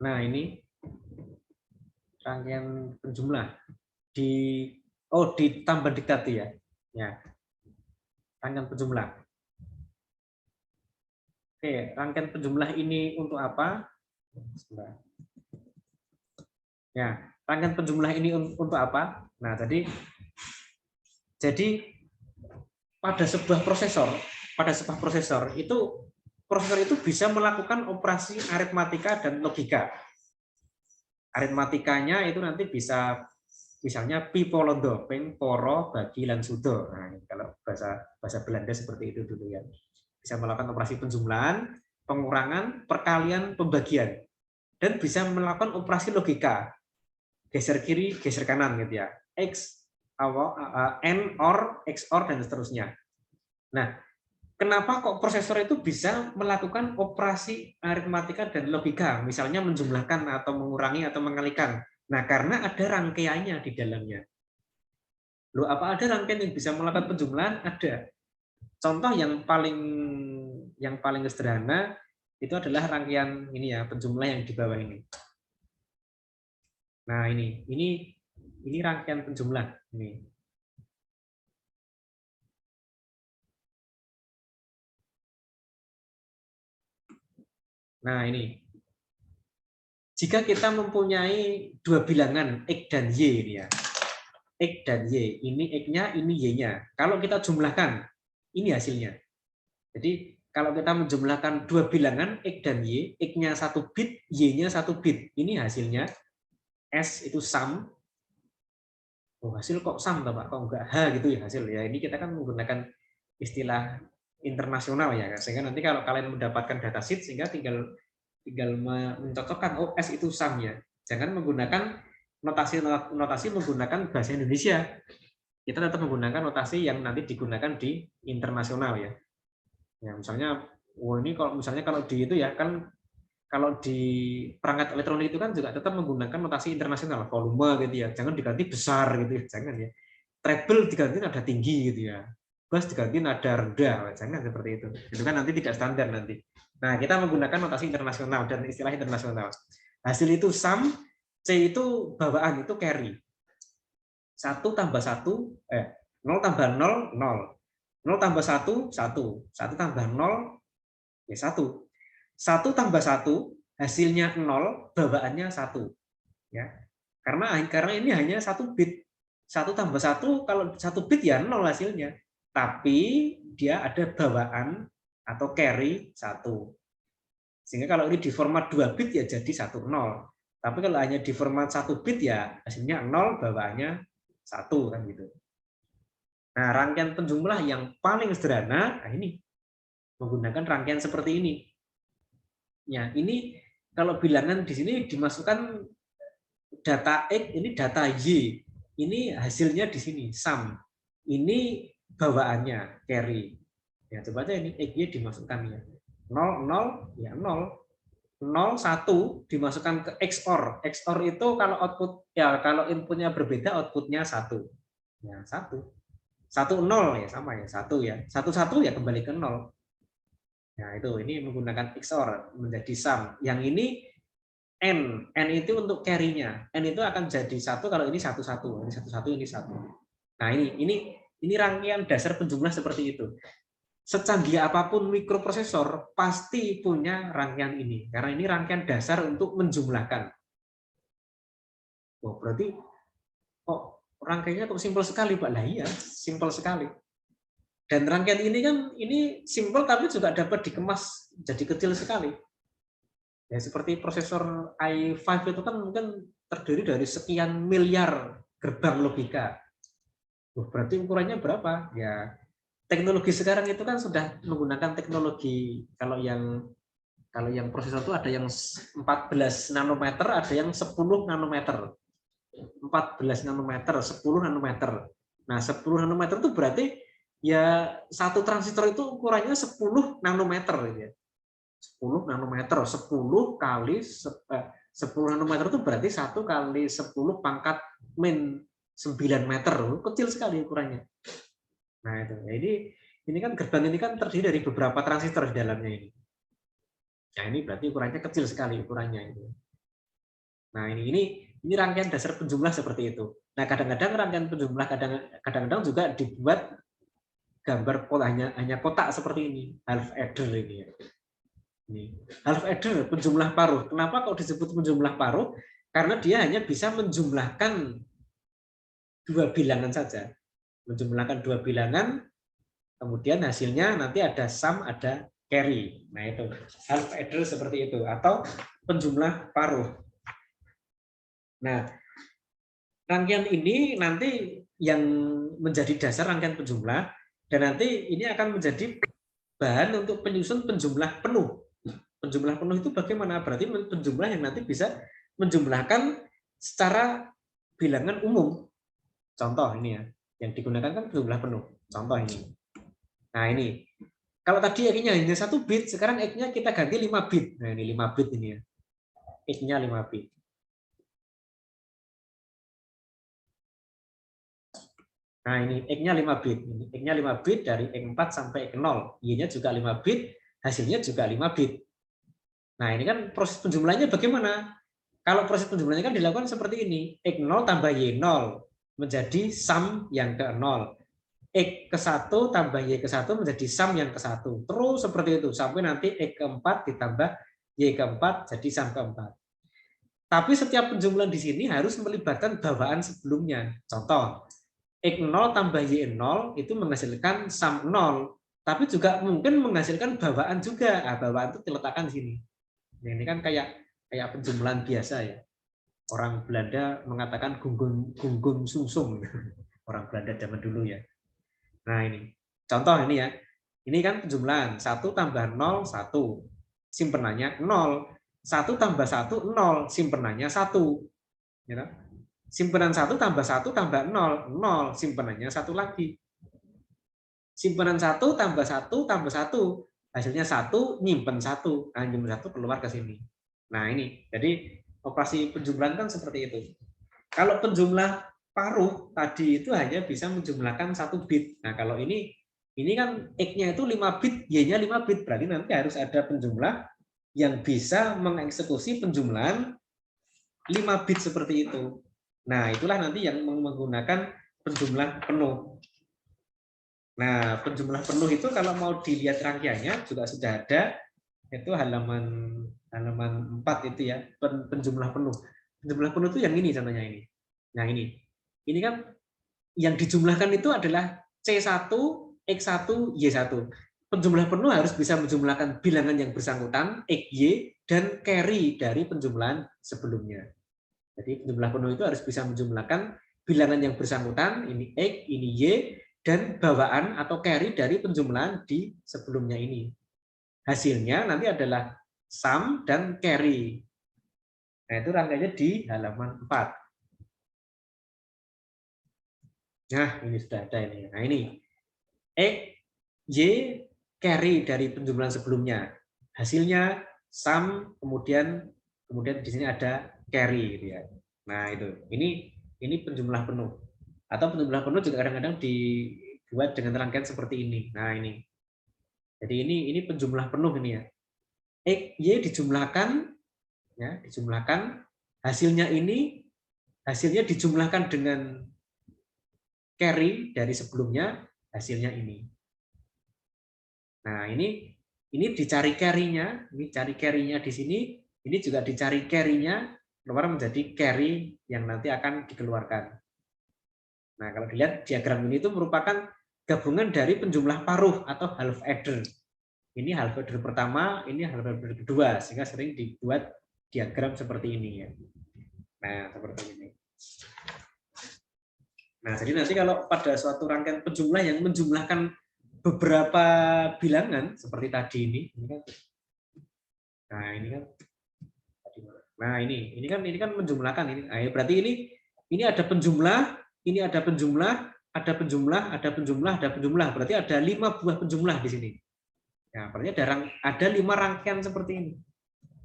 Nah, ini rangkaian penjumlah ditambah diktat ya. Ya, rangkaian penjumlah. Oke, rangkaian penjumlah ini untuk apa? Ya, rangkaian penjumlah ini untuk apa? Nah, jadi pada sebuah prosesor itu bisa melakukan operasi aritmatika dan logika. Aritmatikanya itu nanti bisa misalnya pipolondo, ping, poro, bagi, lan sudo. Nah, kalau bahasa Belanda seperti itu dulu ya. Bisa melakukan operasi penjumlahan, pengurangan, perkalian, pembagian, dan bisa melakukan operasi logika, geser kiri, geser kanan gitu ya. X, N, OR, XOR, dan seterusnya. Nah, kenapa kok prosesor itu bisa melakukan operasi aritmatika dan logika, misalnya menjumlahkan atau mengurangi atau mengalikan? Nah, karena ada rangkaiannya di dalamnya. Loh, apa ada rangkaian yang bisa melakukan penjumlahan? Ada. Contoh yang paling sederhana itu adalah rangkaian ini ya, penjumlah yang di bawah ini. Nah, ini rangkaian penjumlah ini. Nah, ini. Jika kita mempunyai dua bilangan X dan Y ini ya. X dan Y, ini X-nya, ini Y-nya. Kalau kita jumlahkan, ini hasilnya. Jadi kalau kita menjumlahkan dua bilangan X dan Y, X-nya 1 bit, Y-nya 1 bit. Ini hasilnya. S itu sum. Oh, hasil kok sum, Pak? Kok enggak H gitu ya hasil ya. Ini kita kan menggunakan istilah internasional ya. Sehingga nanti kalau kalian mendapatkan datasheet, sehingga tinggal mencocokkan, oh S itu sum ya. Jangan menggunakan notasi menggunakan bahasa Indonesia. Kita tetap menggunakan notasi yang nanti digunakan di internasional ya. Ya misalnya, ini kalau di itu ya kan, kalau di perangkat elektronik itu kan juga tetap menggunakan notasi internasional, volume gitu ya. Jangan diganti besar gitu ya, jangan ya. Treble diganti nada tinggi gitu ya. Bass diganti nada rendah, jangan seperti itu. Itu kan nanti tidak standar nanti. Nah, kita menggunakan notasi internasional dan istilah internasional. Hasil itu sum, C itu bawaan, itu carry. 1 tambah 1, 0 tambah 0, 0. 0 tambah 1, 1. 1 tambah 0, ya 1. 1 tambah 1, hasilnya 0, bawaannya 1. Ya. Karena ini hanya 1 bit. 1 tambah 1, kalau 1 bit ya 0 hasilnya. Tapi dia ada bawaan atau carry 1. Sehingga kalau ini di format 2 bit ya jadi 1, 0. Tapi kalau hanya di format 1 bit ya hasilnya 0, bawaannya 1 kan gitu. Nah, rangkaian penjumlah yang paling sederhana, nah ini menggunakan rangkaian seperti ini. Ya, ini kalau bilangan di sini dimasukkan data X, ini data Y. Ini hasilnya di sini, sum. Ini bawaannya, carry. Ya, coba aja ini X, Y dimasukkan ya. 0, 0, ya 0. 0, 1 dimasukkan ke XOR. XOR itu kalau output ya kalau inputnya berbeda outputnya 1. Ya, 1. 1, 0 ya sama ya, 1 ya. 1, 1 ya kembali ke 0. Nah, ini menggunakan XOR menjadi sum. Yang ini N itu untuk carry-nya. N itu akan jadi 1 kalau ini 1, 1. Ini 1, 1, ini 1. Nah, ini rangkaian dasar penjumlah seperti itu. Secanggih apapun mikroprosesor pasti punya rangkaian ini, karena ini rangkaian dasar untuk menjumlahkan. Oh, berarti rangkaiannya kok simpel sekali, Pak? Lah iya, simpel sekali. Dan rangkaian ini kan simpel tapi juga dapat dikemas jadi kecil sekali. Ya seperti prosesor i5 itu kan mungkin terdiri dari sekian miliar gerbang logika. Berarti ukurannya berapa? Ya teknologi sekarang itu kan sudah menggunakan teknologi, kalau yang prosesor itu ada yang 14 nanometer, ada yang 10 nanometer. 14 nanometer, 10 nanometer. Nah, 10 nanometer itu berarti ya satu transistor itu ukurannya 10 nanometer ya. 10 nanometer, 10 kali 10 nanometer itu berarti 1 kali 10 pangkat min 9 meter. Kecil sekali ukurannya. Nah, itu. Ya, ini kan gerbang ini kan terdiri dari beberapa transistor di dalamnya ini. Nah, ini berarti ukurannya kecil sekali ukurannya itu. Nah, ini rangkaian dasar penjumlah seperti itu. Nah, kadang-kadang rangkaian penjumlah kadang-kadang juga dibuat gambar hanya kotak seperti ini, half adder ini ya. Ini half adder, penjumlah paruh. Kenapa kok disebut penjumlah paruh? Karena dia hanya bisa menjumlahkan dua bilangan saja. Menjumlahkan dua bilangan, kemudian hasilnya nanti ada sum, ada carry. Nah, itu half adder seperti itu, atau penjumlah paruh. Nah, rangkaian ini nanti yang menjadi dasar rangkaian penjumlah, dan nanti ini akan menjadi bahan untuk penyusun penjumlah penuh. Penjumlah penuh itu bagaimana? Berarti penjumlah yang nanti bisa menjumlahkan secara bilangan umum. Contoh ini ya, yang digunakan kan penjumlah penuh. Contoh ini. Nah, ini. Kalau tadi X-nya hanya 1 bit, sekarang X-nya kita ganti 5 bit. Nah, ini 5 bit ini ya. X-nya 5 bit. Nah, ini X-nya 5 bit. X-nya 5 bit dari X4 sampai X0. Y-nya juga 5 bit, hasilnya juga 5 bit. Nah, ini kan proses penjumlahannya bagaimana? Kalau proses penjumlahannya kan dilakukan seperti ini. X0 tambah Y0 menjadi sum yang ke-0. X ke-1 tambah Y ke-1 menjadi sum yang ke-1. Terus seperti itu, sampai nanti X ke-4 ditambah Y ke-4 jadi sum ke-4. Tapi setiap penjumlahan di sini harus melibatkan bawaan sebelumnya. Contoh, X0 tambah Y0 itu menghasilkan sum 0, tapi juga mungkin menghasilkan bawaan juga. Nah, bawaan itu diletakkan di sini. Nah, ini kan kayak penjumlahan biasa ya. Orang Belanda mengatakan gunggung sumsum. Orang Belanda zaman dulu ya. Nah, ini. Contoh ini ya. Ini kan penjumlahan 1 tambah 0 1. Simpenannya 0. 1 tambah 1 0, simpenannya 1. Ya, simpanan 1 tambah 1 tambah 0, 0, simpenannya 1 lagi. Simpanan 1 tambah 1 tambah 1, hasilnya 1, nyimpen 1. Nah, nyimpen 1 keluar ke sini. Nah, ini. Jadi operasi penjumlahan kan seperti itu. Kalau penjumlah paruh tadi itu hanya bisa menjumlahkan 1 bit. Nah, kalau ini kan X-nya itu 5 bit, Y-nya 5 bit. Berarti nanti harus ada penjumlah yang bisa mengeksekusi penjumlahan 5 bit seperti itu. Nah, itulah nanti yang menggunakan penjumlah penuh. Nah, penjumlah penuh itu kalau mau dilihat rangkaiannya juga sudah ada, itu halaman 4 itu ya, penjumlah penuh. Penjumlah penuh itu yang ini contohnya ini. Nah, ini. Ini kan yang dijumlahkan itu adalah C1, X1, Y1. Penjumlah penuh harus bisa menjumlahkan bilangan yang bersangkutan, X, Y, dan carry dari penjumlahan sebelumnya. Jadi penjumlah penuh itu harus bisa menjumlahkan bilangan yang bersangkutan, ini X, ini Y, dan bawaan atau carry dari penjumlahan di sebelumnya ini. Hasilnya nanti adalah sum dan carry. Nah, itu rangkaiannya di halaman 4. Nah, ini sudah ada ini. Nah, ini X, Y, carry dari penjumlahan sebelumnya. Hasilnya sum, kemudian di sini ada carry gitu ya. Nah, itu. Ini penjumlah penuh. Atau penjumlah penuh juga kadang-kadang dibuat dengan rangkaian seperti ini. Nah, ini. Jadi ini penjumlah penuh ini ya. X, Y dijumlahkan ya, hasilnya dijumlahkan dengan carry dari sebelumnya, hasilnya ini. Nah, ini dicari carry-nya, ini cari carry-nya di sini, ini juga dicari carry-nya, keluar menjadi carry yang nanti akan dikeluarkan. Nah, kalau dilihat diagram ini itu merupakan gabungan dari penjumlah paruh atau half adder. Ini half adder pertama, ini half adder kedua, sehingga sering dibuat diagram seperti ini ya. Nah, seperti ini. Nah, jadi nanti kalau pada suatu rangkaian penjumlah yang menjumlahkan beberapa bilangan seperti tadi ini kan. Nah, ini kan. Nah, ini kan menjumlahkan ini. Nah, berarti ini ada penjumlah, ini ada penjumlah, ada penjumlah, ada penjumlah, ada penjumlah. Berarti ada 5 buah penjumlah di sini. Ya, berarti ada 5 rangkaian seperti ini.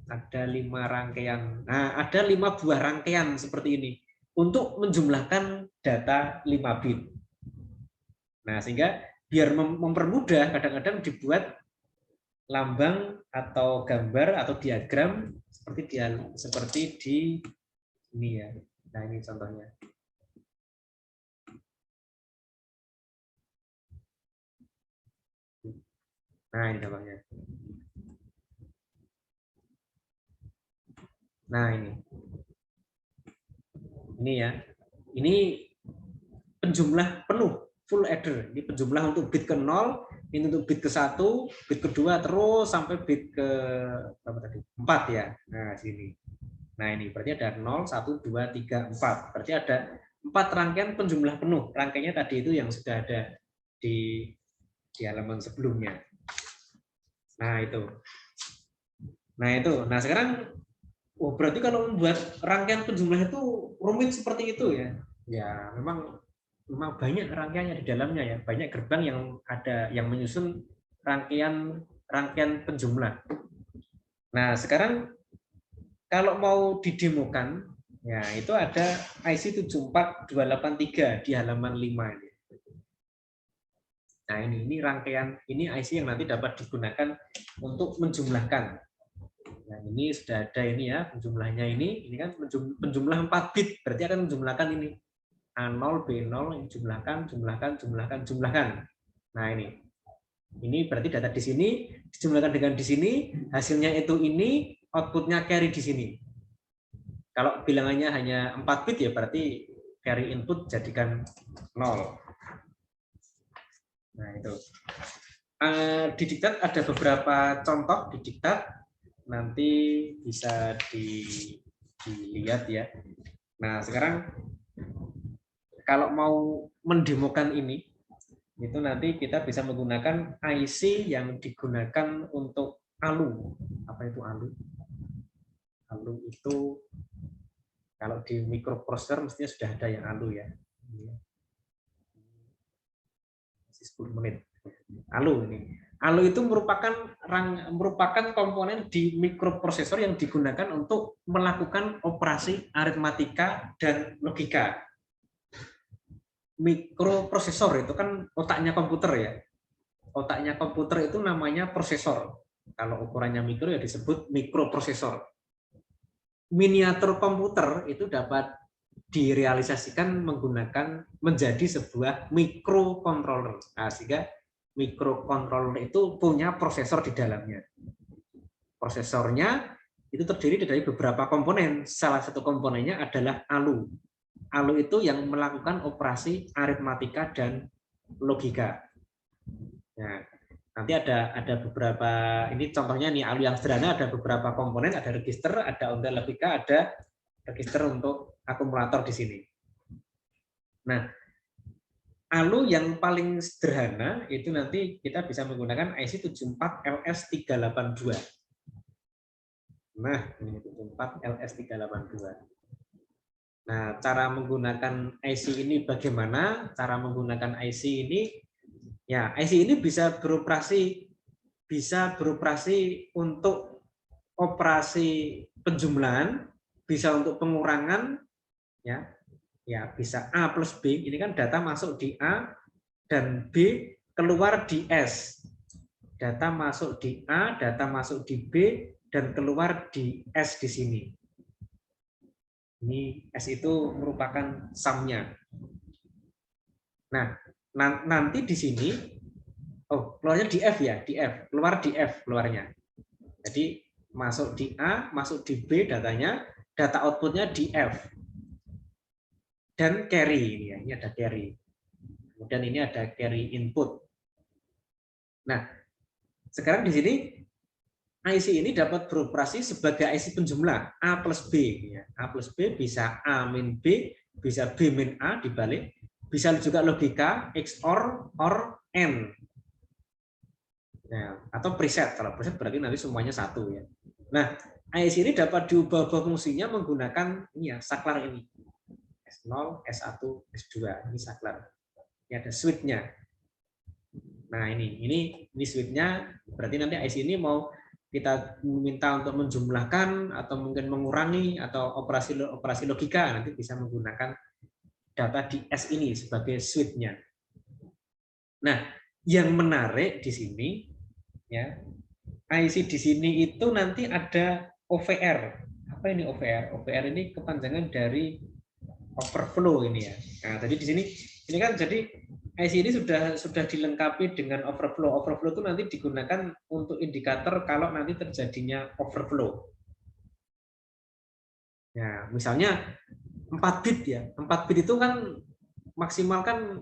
Ada 5 rangkaian. Nah, ada 5 buah rangkaian seperti ini untuk menjumlahkan data 5 bit. Nah, sehingga biar mempermudah, kadang-kadang dibuat lambang atau gambar atau diagram seperti di Ini ya. Nah, ini contohnya. Nah, ini contohnya. Nah, ini. Ini ya. Ini penjumlah penuh, full adder. Ini penjumlah untuk bit ke 0, ini untuk bit ke 1, bit kedua terus sampai bit ke berapa tadi? 4 ya. Nah, sini. Nah, ini berarti ada 0, 1, 2, 3, 4. Berarti ada 4 rangkaian penjumlah penuh. Rangkaiannya tadi itu yang sudah ada di halaman sebelumnya. Nah, itu. Nah, sekarang berarti kalau membuat rangkaian penjumlah itu rumit seperti itu ya. Ya, memang banyak rangkaiannya di dalamnya ya. Banyak gerbang yang ada yang menyusun rangkaian penjumlah. Nah, sekarang kalau mau didemokan, ya itu ada IC 74283 di halaman 5 ini. Nah, ini rangkaian, ini IC yang nanti dapat digunakan untuk menjumlahkan. Nah, ini sudah ada ini ya, penjumlahnya ini kan penjumlah 4 bit, berarti akan menjumlahkan ini. A0, B0, jumlahkan. Nah, ini berarti data di sini, dijumlahkan dengan di sini, hasilnya itu ini, outputnya carry di sini. Kalau bilangannya hanya 4 bit ya berarti carry input jadikan 0. Nah, itu. Di diktat ada beberapa contoh di diktat, nanti bisa dilihat ya. Nah, sekarang kalau mau mendemokan ini, itu nanti kita bisa menggunakan IC yang digunakan untuk ALU. Apa itu ALU? ALU itu kalau di microprocessor mestinya sudah ada yang ALU ya. Masih 10 menit. ALU ini. ALU itu merupakan komponen di mikroprosesor yang digunakan untuk melakukan operasi aritmatika dan logika. Mikroprosesor itu kan otaknya komputer ya. Otaknya komputer itu namanya prosesor. Kalau ukurannya mikro ya disebut mikroprosesor. Miniatur komputer itu dapat direalisasikan menggunakan menjadi sebuah microcontroller. Nah, sehingga microcontroller itu punya prosesor di dalamnya. Prosesornya itu terdiri dari beberapa komponen. Salah satu komponennya adalah ALU. ALU itu yang melakukan operasi aritmatika dan logika. Nah, nanti ada beberapa, ini contohnya nih ALU yang sederhana, ada beberapa komponen, ada register, ada untuk logika, ada register untuk akumulator di sini. Nah, ALU yang paling sederhana itu nanti kita bisa menggunakan IC 74LS382. Nah, ini 74LS382. Nah, cara menggunakan IC ini bagaimana? Cara menggunakan IC ini, ya IC ini bisa beroperasi untuk operasi penjumlahan, bisa untuk pengurangan, ya bisa A plus B, ini kan data masuk di A dan B keluar di S. Data masuk di A, data masuk di B, dan keluar di S di sini. Ini S itu merupakan sum-nya. Nah, nanti di sini, keluarnya di F ya, di F, keluar di F keluarnya. Jadi masuk di A, masuk di B datanya, data outputnya di F. Dan carry, ini ada carry. Kemudian ini ada carry input. Nah, sekarang di sini IC ini dapat beroperasi sebagai IC penjumlah A plus B. A plus B bisa A min B, bisa B min A dibalik, bisa juga logika XOR, OR, AND. Nah, atau preset. Kalau preset berarti nanti semuanya satu ya. Nah, IC ini dapat diubah-ubah fungsinya menggunakan ini ya, saklar ini. S0, S1, S2. Ini saklar. Ini ada switch-nya. Nah, ini switch-nya. Berarti nanti IC ini mau kita minta untuk menjumlahkan atau mungkin mengurangi atau operasi logika, nanti bisa menggunakan data di S ini sebagai switch-nya. Nah, yang menarik di sini ya, IC di sini itu nanti ada OVR. Apa ini OVR? OVR ini kepanjangan dari overflow ini ya. Nah, tadi di sini ini kan jadi IC ini sudah dilengkapi dengan overflow. Overflow itu nanti digunakan untuk indikator kalau nanti terjadinya overflow. Ya, misalnya 4 bit ya. 4 bit itu kan maksimal kan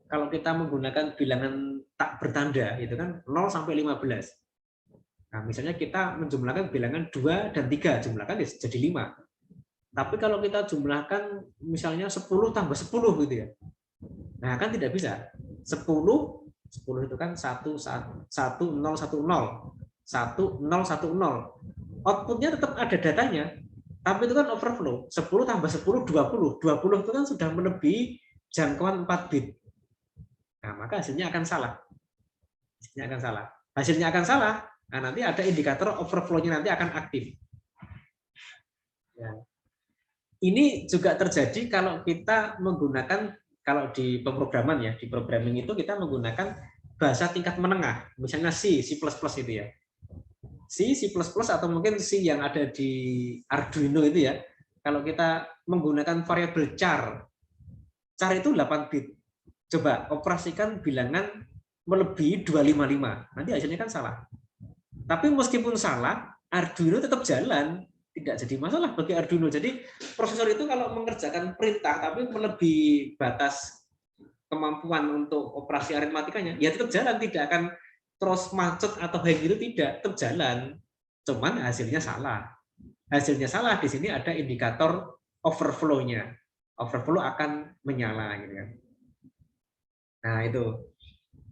kalau kita menggunakan bilangan tak bertanda itu kan 0 sampai 15. Nah, misalnya kita menjumlahkan bilangan 2 dan 3, jumlahkan ya jadi 5. Tapi kalau kita jumlahkan misalnya 10 tambah 10 gitu ya. Nah, kan tidak bisa. 10 itu kan 1 0 1 0 1 0. 1 0 1 0. Outputnya tetap ada datanya, tapi itu kan overflow. 10 tambah 10 20. 20 itu kan sudah melebihi jangkauan 4 bit. Nah, maka hasilnya akan salah. Hasilnya akan salah. Hasilnya akan salah. Nah, nanti ada indikator overflow-nya nanti akan aktif. Ya. Ini juga terjadi kalau kita menggunakan, kalau di pemrograman ya, di programming itu kita menggunakan bahasa tingkat menengah, misalnya C++ itu ya. C++ atau mungkin C yang ada di Arduino itu ya. Kalau kita menggunakan variabel char itu 8 bit. Coba operasikan bilangan melebihi 255. Nanti hasilnya kan salah. Tapi meskipun salah, Arduino tetap jalan. Tidak jadi masalah bagi Arduino. Jadi prosesor itu kalau mengerjakan perintah tapi melebihi batas kemampuan untuk operasi aritmatikanya, ya tetap jalan, tidak akan terus macet atau hang itu, tidak, tetap jalan. Cuman hasilnya salah. Hasilnya salah, di sini ada indikator overflow-nya. Overflow akan menyala gitu kan. Nah, itu.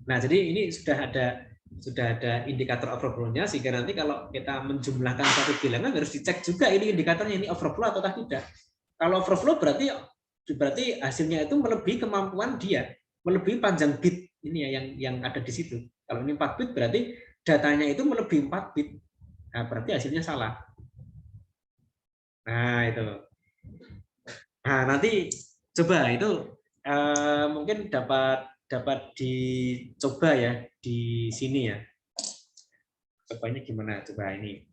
Nah, jadi ini sudah ada indikator overflow-nya, sehingga nanti kalau kita menjumlahkan satu bilangan harus dicek juga ini indikatornya ini overflow atau tidak. Kalau overflow berarti hasilnya itu melebihi kemampuan dia, melebihi panjang bit ini ya yang ada di situ. Kalau ini 4 bit berarti datanya itu melebihi 4 bit. Nah, berarti hasilnya salah. Nah, itu. Nah, nanti coba itu mungkin dapat dicoba ya di sini ya. Cobanya gimana? Coba ini.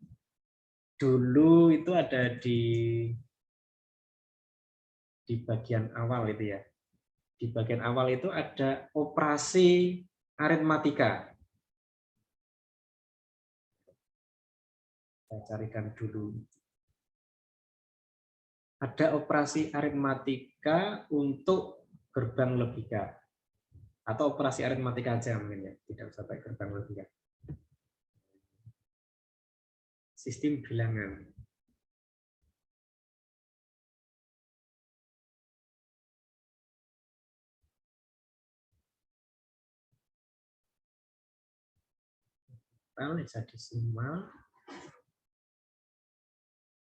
Dulu itu ada di bagian awal itu ya. Di bagian awal itu ada operasi aritmatika. Saya carikan dulu. Ada operasi aritmatika untuk gerbang logika. Atau operasi aritmatika aja mungkin ya, tidak usah pakai gerbang logika. Sistem bilangan. Hexadesimal.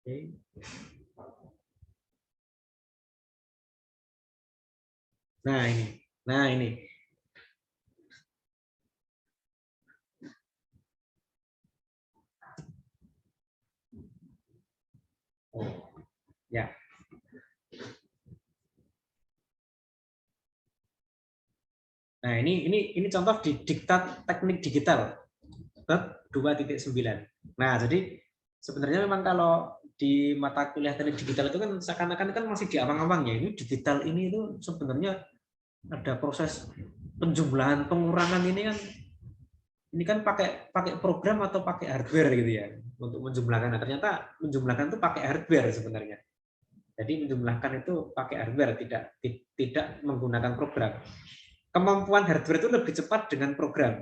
Oke. Nah ini. Nah ini. Oh, ya. Nah, ini contoh di diktat teknik digital bab 2.9. Nah, jadi sebenarnya memang kalau di mata kuliah teknik digital itu kan seakan-akan kan masih di awang-awangnya. Ini digital ini itu sebenarnya ada proses penjumlahan pengurangan ini kan pakai program atau pakai hardware gitu ya untuk menjumlahkan. Nah, ternyata menjumlahkan itu pakai hardware sebenarnya. Jadi menjumlahkan itu pakai hardware, tidak menggunakan program. Kemampuan hardware itu lebih cepat dengan program.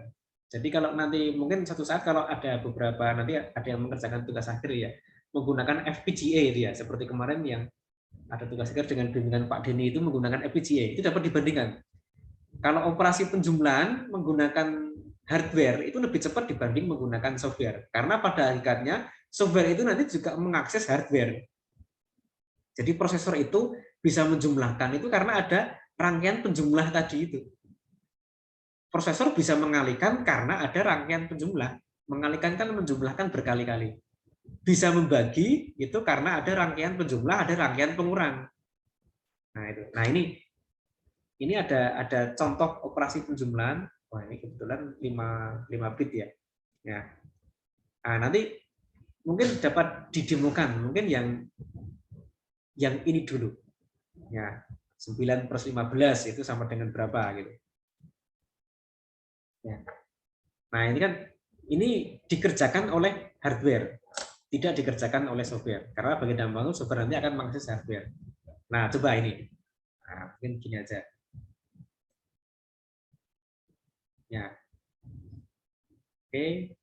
Jadi kalau nanti mungkin satu saat kalau ada beberapa nanti ada yang mengerjakan tugas akhir ya menggunakan FPGA dia seperti kemarin yang ada tugas akhir dengan bimbingan Pak Denny itu menggunakan FPGA, itu dapat dibandingkan. Kalau operasi penjumlahan menggunakan hardware itu lebih cepat dibanding menggunakan software. Karena pada hakikatnya software itu nanti juga mengakses hardware. Jadi prosesor itu bisa menjumlahkan itu karena ada rangkaian penjumlah tadi itu. Prosesor bisa mengalihkan karena ada rangkaian penjumlah. Mengalihkan kan menjumlahkan berkali-kali. Bisa membagi itu karena ada rangkaian penjumlah, ada rangkaian pengurang. Nah itu. Nah ini ada contoh operasi penjumlahan. Wah ini kebetulan 5 bit ya. Ya. Nah nanti mungkin dapat didemokan, mungkin yang ini dulu. Ya, 9/15 itu sama dengan berapa gitu. Ya. Nah, ini kan ini dikerjakan oleh hardware, tidak dikerjakan oleh software. Karena bagi dalam bangun software nanti akan mengakses hardware. Nah, coba ini. Nah, mungkin gini aja. Ya. Oke.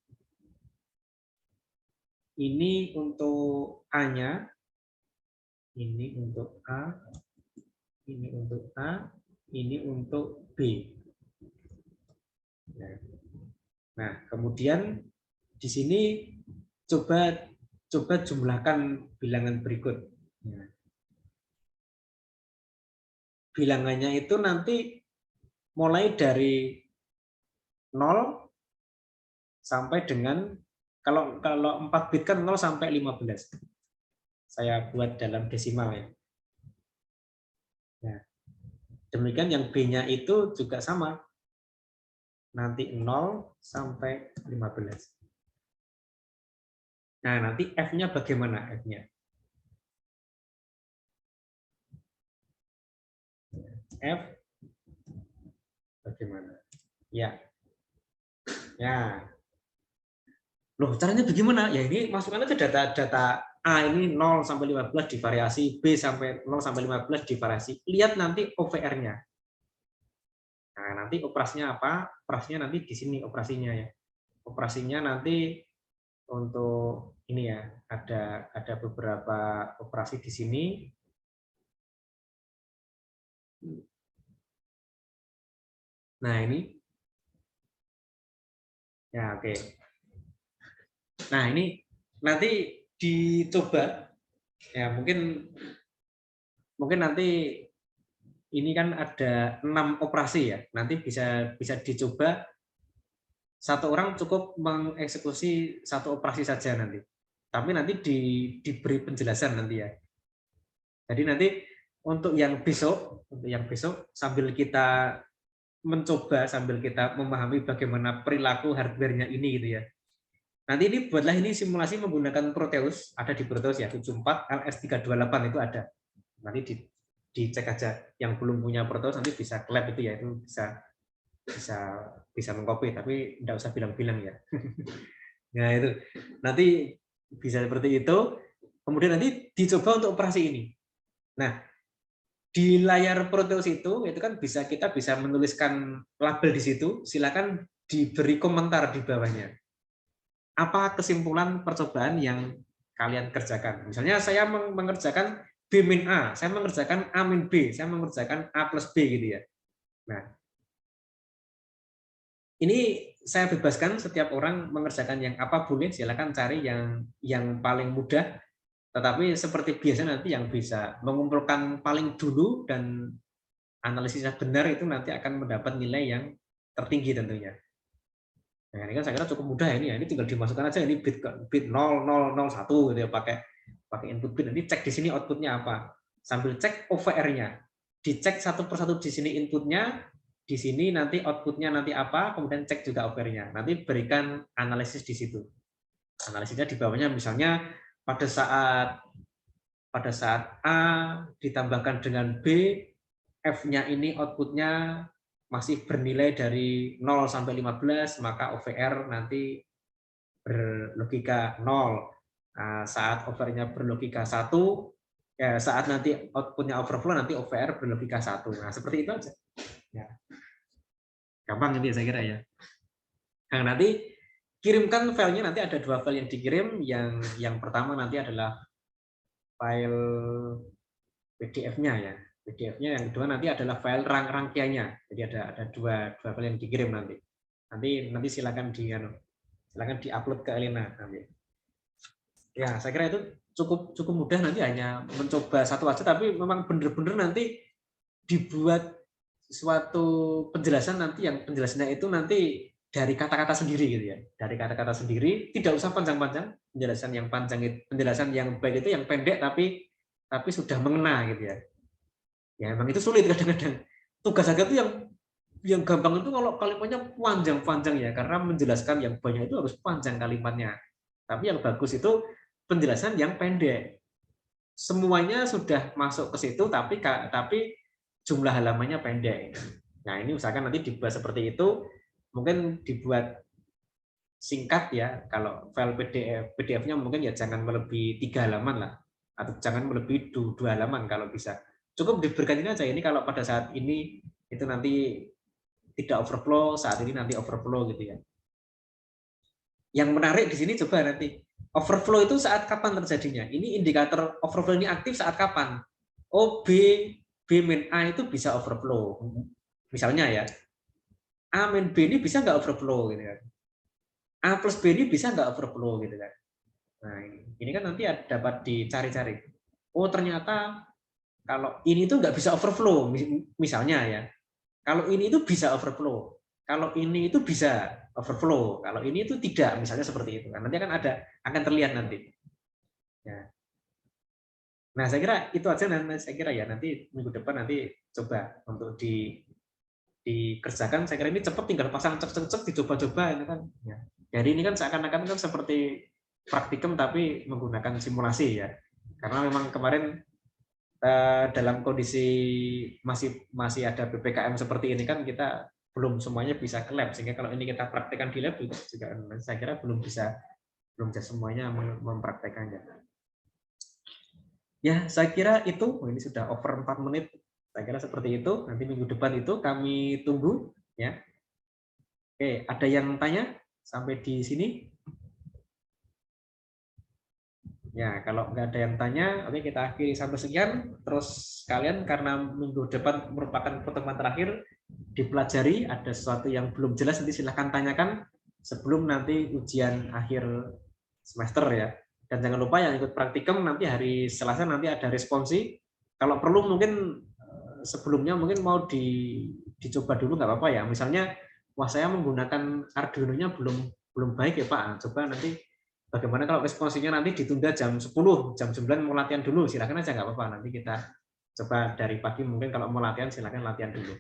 Ini untuk A-nya. Ini untuk A. Ini untuk A. Ini untuk B. Nah, kemudian di sini coba jumlahkan bilangan berikut. Bilangannya itu nanti mulai dari 0 sampai dengan kalau 4 bit kan 0 sampai 15. Saya buat dalam desimal ya. Nah, demikian yang B-nya itu juga sama. Nanti 0 sampai 15. Nah, nanti F-nya bagaimana F-nya? F bagaimana? Ya. Ya. Loh, caranya bagaimana? Ya ini masukkan aja data A ini 0 sampai 15 divariasi, B sampai 0 sampai 15 divariasi. Lihat nanti OVR-nya. Nah, nanti operasinya apa? Operasinya nanti di sini operasinya ya. Operasinya nanti untuk ini ya, ada beberapa operasi di sini. Nah, ini. Ya, oke. Nah, ini nanti dicoba ya, mungkin nanti ini kan ada 6 operasi ya. Nanti bisa dicoba satu orang cukup mengeksekusi satu operasi saja nanti. Tapi nanti diberi penjelasan nanti ya. Jadi nanti untuk yang besok sambil kita mencoba, sambil kita memahami bagaimana perilaku hardware-nya ini gitu ya. Nanti ini buatlah ini simulasi menggunakan Proteus, ada di Proteus ya, 74 LS328 itu ada. Nanti dicek aja, yang belum punya Proteus nanti bisa ke lab itu ya, itu bisa mengcopy, tapi tidak usah bilang-bilang ya. Nah itu nanti bisa seperti itu. Kemudian nanti dicoba untuk operasi ini. Nah, di layar Proteus itu kan kita bisa menuliskan label di situ. Silakan diberi komentar di bawahnya. Apa kesimpulan percobaan yang kalian kerjakan? Misalnya saya mengerjakan B min A, saya mengerjakan A min B, saya mengerjakan A plus B gitu ya. Nah, ini saya bebaskan setiap orang mengerjakan yang apa boleh, silakan cari yang paling mudah. Tetapi seperti biasa nanti yang bisa mengumpulkan paling dulu dan analisisnya benar itu nanti akan mendapat nilai yang tertinggi tentunya. Nah, ini kan saya kira cukup mudah ya ini ya. Ini tinggal dimasukkan aja ini bit 0001 gitu ya, pakai input bit, nanti cek di sini outputnya apa. Sambil cek OVR-nya. Dicek satu persatu di sini inputnya, di sini nanti outputnya nanti apa, kemudian cek juga OVR-nya. Nanti berikan analisis di situ. Analisisnya di bawahnya misalnya pada saat A ditambahkan dengan B, F-nya ini outputnya masih bernilai dari 0 sampai 15, maka OVR nanti berlogika 0. Nah, saat OVR-nya berlogika 1, ya saat nanti outputnya overflow, nanti OVR berlogika 1. Nah, seperti itu aja. Ya. Gampang ini saya kira ya. Nah, nanti kirimkan filenya, nanti ada 2 file yang dikirim. Yang pertama nanti adalah file PDF-nya ya. PDF-nya, yang kedua nanti adalah file rangkaiannya. Jadi ada dua file yang dikirim nanti. Nanti silakan diupload ke Elena nanti. Ya, saya kira itu cukup mudah, nanti hanya mencoba satu aja, tapi memang benar-benar nanti dibuat suatu penjelasan nanti, yang penjelasannya itu nanti dari kata-kata sendiri gitu ya. Dari kata-kata sendiri, tidak usah panjang-panjang. Penjelasan yang baik itu yang pendek tapi sudah mengena gitu ya. Ya memang itu sulit kadang-kadang. Tugas saya itu yang gampang itu kalau kalimatnya panjang-panjang ya, karena menjelaskan yang banyak itu harus panjang kalimatnya. Tapi yang bagus itu penjelasan yang pendek. Semuanya sudah masuk ke situ, tapi jumlah halamannya pendek. Nah, ini usahakan nanti dibuat seperti itu, mungkin dibuat singkat ya. Kalau file PDF-nya mungkin ya jangan melebihi 3 halaman lah, atau jangan melebihi 2 halaman kalau bisa. Cukup diberikan ini aja, ini kalau pada saat ini itu nanti tidak overflow, saat ini nanti overflow gitu ya. Yang menarik di sini coba nanti overflow itu saat kapan terjadinya? Ini indikator overflow ini aktif saat kapan? Oh, B min A itu bisa overflow. Misalnya ya, A min B ini bisa nggak overflow gitu kan? A plus B ini bisa nggak overflow gitu kan? Nah, ini kan nanti dapat dicari-cari. Oh, ternyata kalau ini tuh nggak bisa overflow, misalnya ya. Kalau ini itu bisa overflow. Kalau ini itu bisa overflow. Kalau ini itu tidak, misalnya seperti itu. Nanti akan terlihat nanti. Ya. Nah, saya kira itu aja. Saya kira ya nanti minggu depan nanti coba untuk dikerjakan. Saya kira ini cepat, tinggal pasang cek dicoba-coba ini kan. Ya. Jadi ini kan seakan-akan kan seperti praktikum tapi menggunakan simulasi ya. Karena memang kemarin dalam kondisi masih ada PPKM seperti ini kan kita belum semuanya bisa ke lab, sehingga kalau ini kita praktekkan di lab juga saya kira belum bisa semuanya mempraktekannya. Ya, saya kira itu. Ini sudah over 4 menit. Saya kira seperti itu. Nanti minggu depan itu kami tunggu ya. Oke, ada yang tanya sampai di sini? Ya, kalau nggak ada yang tanya, oke kita akhiri sampai sekian. Terus kalian karena minggu depan merupakan pertemuan terakhir, dipelajari, ada sesuatu yang belum jelas nanti silahkan tanyakan sebelum nanti ujian akhir semester ya. Dan jangan lupa yang ikut praktikum nanti hari Selasa nanti ada responsi. Kalau perlu mungkin sebelumnya mungkin mau dicoba dulu nggak apa-apa ya. Misalnya, wah saya menggunakan Arduino-nya belum baik ya Pak. Coba nanti bagaimana kalau responsinya nanti ditunda jam 10, jam 9 mau latihan dulu, silakan aja nggak apa-apa. Nanti kita coba dari pagi mungkin kalau mau latihan silakan latihan dulu.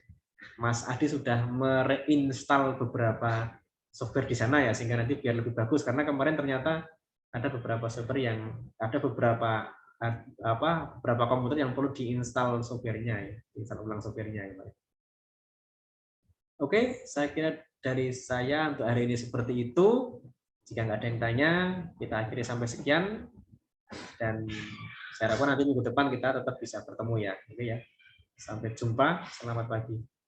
Mas Adi sudah mereinstall beberapa software di sana ya, sehingga nanti biar lebih bagus. Karena kemarin ternyata ada beberapa software yang ada beberapa komputer yang perlu diinstal softwarenya ya, diinstal ulang softwarenya ya. Oke, saya kira dari saya untuk hari ini seperti itu. Jika nggak ada yang tanya, kita akhiri sampai sekian. Dan saya harapkan nanti minggu depan kita tetap bisa bertemu ya. Oke ya. Sampai jumpa. Selamat pagi.